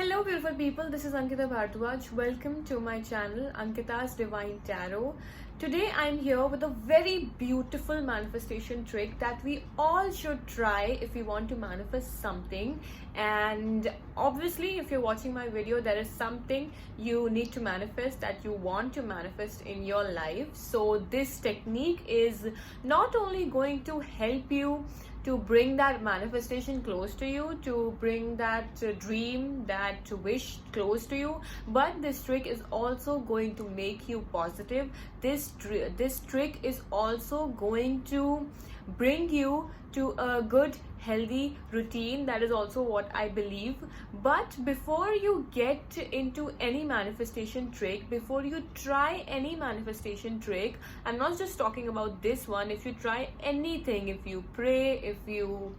Hello, beautiful people. This is Ankita Bhardwaj. Welcome to my channel, Ankita's Divine Tarot. Today, I'm here with a very beautiful manifestation trick that we all should try if we want to manifest something. And obviously, if you're watching my video, there is something you need to manifest that you want to manifest in your life. So, this technique is not only going to help you to bring that manifestation close to you, to bring that dream, that wish close to you, but this trick is also going to make you positive. This trick is also going to bring you to a good healthy routine. That is also what I believe. But before you get into any manifestation trick, before you try any manifestation trick, I'm not just talking about this one. If you try anything, if you pray, if you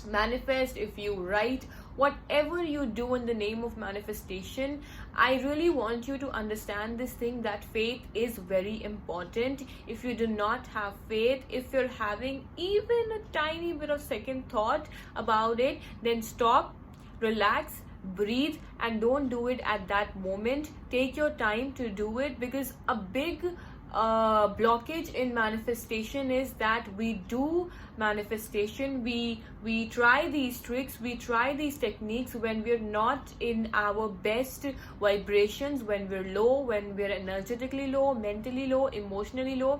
manifest, if you write, whatever you do in the name of manifestation, I really want you to understand this thing, that faith is very important. If you do not have faith, if you're having even a tiny bit of second thought about it, then stop, relax, breathe, and don't do it at that moment. Take your time to do it, because a big blockage in manifestation is that we do manifestation, we try these tricks, we try these techniques when we're not in our best vibrations, when we're low, when we're energetically low, mentally low, emotionally low,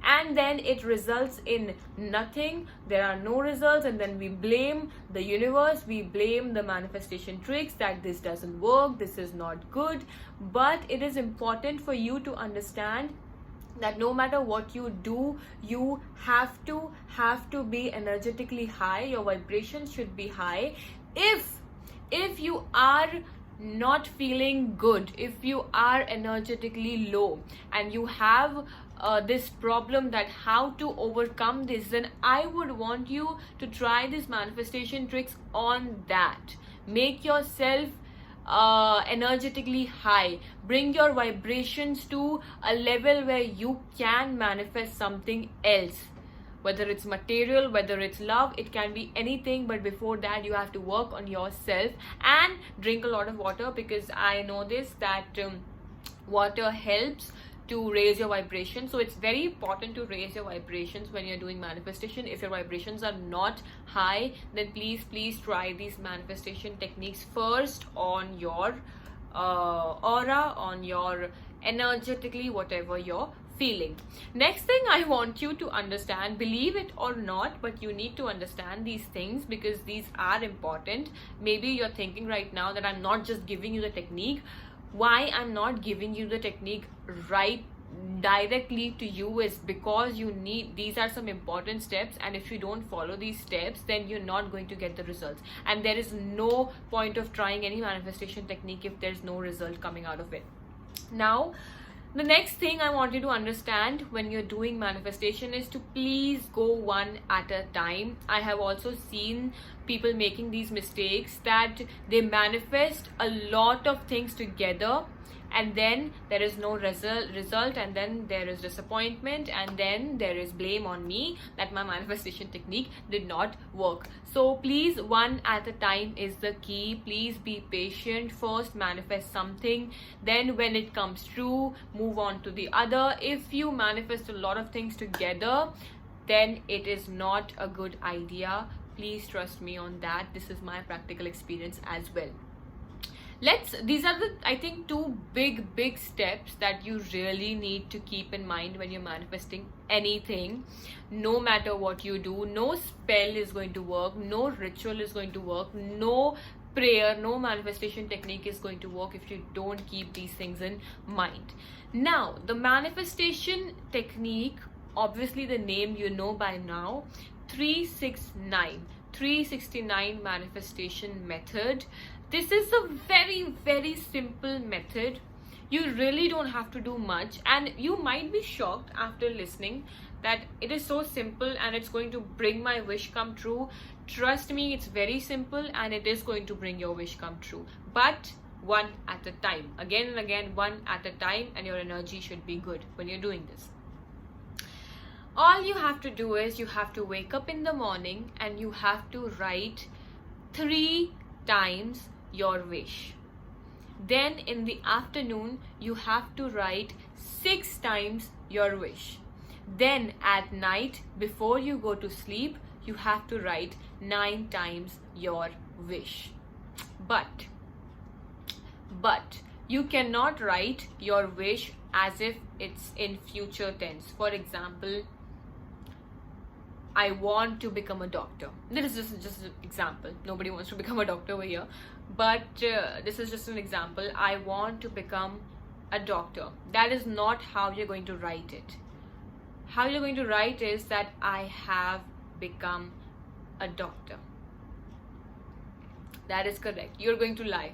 and then it results in nothing. There are no results, and then we blame the universe, we blame the manifestation tricks, that this doesn't work, this is not good. But it is important for you to understand that no matter what you do, you have to be energetically high. Your vibrations should be high. If you are not feeling good, if you are energetically low, and you have this problem that how to overcome this, then I would want you to try these manifestation tricks on that. Make yourself energetically high, bring your vibrations to a level where you can manifest something else, whether it's material, whether it's love, it can be anything. But before that, you have to work on yourself and drink a lot of water, because I know this, that water helps to raise your vibration. So it's very important to raise your vibrations when you're doing manifestation. If your vibrations are not high, then please try these manifestation techniques first on your aura, on your energetically, whatever you're feeling. Next thing I want you to understand, believe it or not, but you need to understand these things, because these are important. Maybe you're thinking right now that I'm not just giving you the technique. Why I'm not giving you the technique right directly to you is because you need, these are some important steps, and if you don't follow these steps, then you're not going to get the results, and there is no point of trying any manifestation technique if there's no result coming out of it. Now, the next thing I want you to understand when you're doing manifestation is to please go one at a time. I have also seen people making these mistakes, that they manifest a lot of things together, and then there is no result, and then there is disappointment, and then there is blame on me that my manifestation technique did not work. So please, one at a time is the key. Please be patient. First manifest something, then when it comes true, move on to the other. If you manifest a lot of things together, then it is not a good idea. Please trust me on that. This is my practical experience as well. These are the, I think, two big steps that you really need to keep in mind when you're manifesting anything. No matter what you do, no spell is going to work, no ritual is going to work, no prayer, no manifestation technique is going to work if you don't keep these things in mind. Now, the manifestation technique, obviously the name you know by now, 369 manifestation method. This is a very simple method. You really don't have to do much, and you might be shocked after listening that it is so simple and it's going to bring my wish come true. Trust me, it's very simple and it is going to bring your wish come true, but one at a time, again and again, one at a time, and your energy should be good when you're doing this. All you have to do is you have to wake up in the morning and you have to write 3 times your wish. Then in the afternoon, you have to write 6 times your wish. Then at night, before you go to sleep, you have to write 9 times your wish. But you cannot write your wish as if it's in future tense. For example, I want to become a doctor. This is just an example. Nobody wants to become a doctor over here. But this is just an example. I want to become a doctor. That is not how you're going to write it. How you're going to write is that I have become a doctor. That is correct. You're going to lie.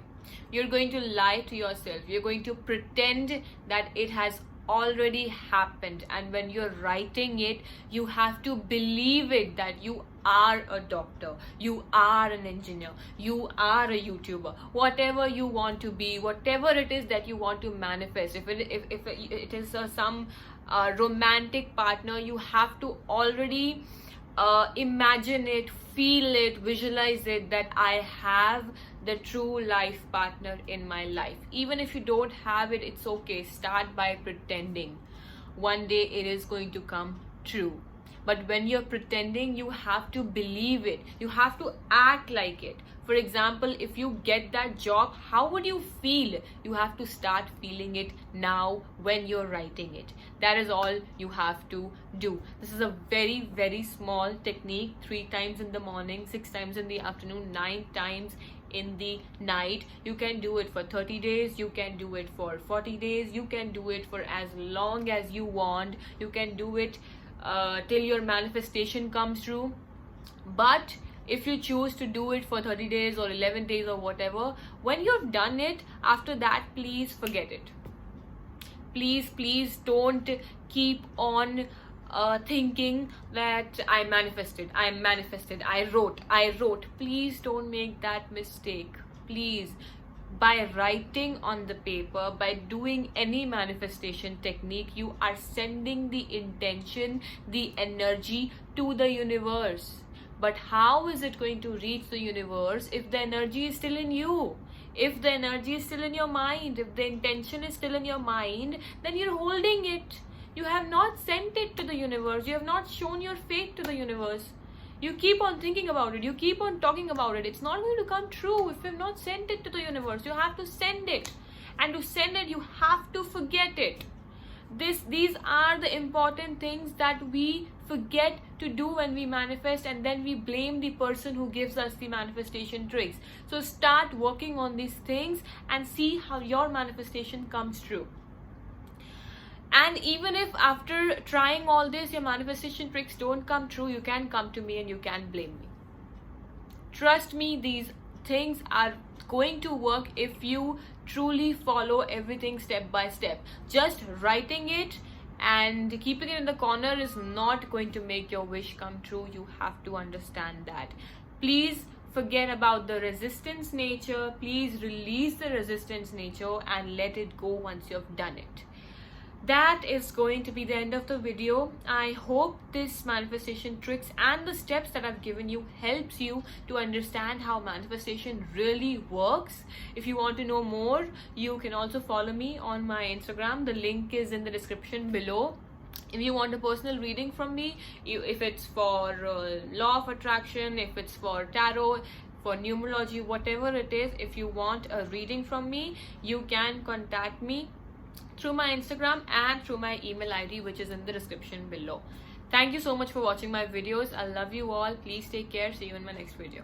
You're going to lie to yourself. You're going to pretend that it has already happened, and when you're writing it, you have to believe it, that you are a doctor, you are an engineer, you are a YouTuber, whatever you want to be, whatever it is that you want to manifest. If it is some romantic partner, you have to already imagine it, feel it, visualize it, that I have the true life partner in my life. Even if you don't have it, it's okay. Start by pretending. One day it is going to come true. But when you're pretending, you have to believe it. You have to act like it. For example, if you get that job, how would you feel? You have to start feeling it now when you're writing it. That is all you have to do. This is a very, very small technique. 3 times in the morning, 6 times in the afternoon, 9 times in the night. You can do it for 30 days. You can do it for 40 days. You can do it for as long as you want. You can do it till your manifestation comes true. But if you choose to do it for 30 days or 11 days or whatever, when you've done it, after that, please forget it. Please don't keep on thinking that I manifested, I wrote. Please don't make that mistake. Please. By writing on the paper, by doing any manifestation technique, you are sending the intention, the energy to the universe. But how is it going to reach the universe if the energy is still in you? If the energy is still in your mind, if the intention is still in your mind, then you're holding it. You have not sent it to the universe. You have not shown your faith to the universe. You keep on thinking about it. You keep on talking about it. It's not going to come true if you have not sent it to the universe. You have to send it. And to send it, you have to forget it. These are the important things that we forget to do when we manifest, and then we blame the person who gives us the manifestation tricks. So start working on these things and see how your manifestation comes true. And even if after trying all this your manifestation tricks don't come true, you can come to me and you can blame me. Trust me, these things are going to work if you truly follow everything step by step. Just writing it and keeping it in the corner is not going to make your wish come true. You have to understand that. Please forget about the resistance nature. Please release the resistance nature and let it go once you've done it. That is going to be the end of the video. I hope this manifestation tricks and the steps that I've given you helps you to understand how manifestation really works. If you want to know more, you can also follow me on my Instagram. The link is in the description below. If you want a personal reading from me, if it's for law of attraction, if it's for tarot, for numerology, whatever it is, if you want a reading from me, you can contact me through my Instagram and through my email ID, which is in the description below. Thank you so much for watching my videos. I love you all. Please take care. See you in my next video.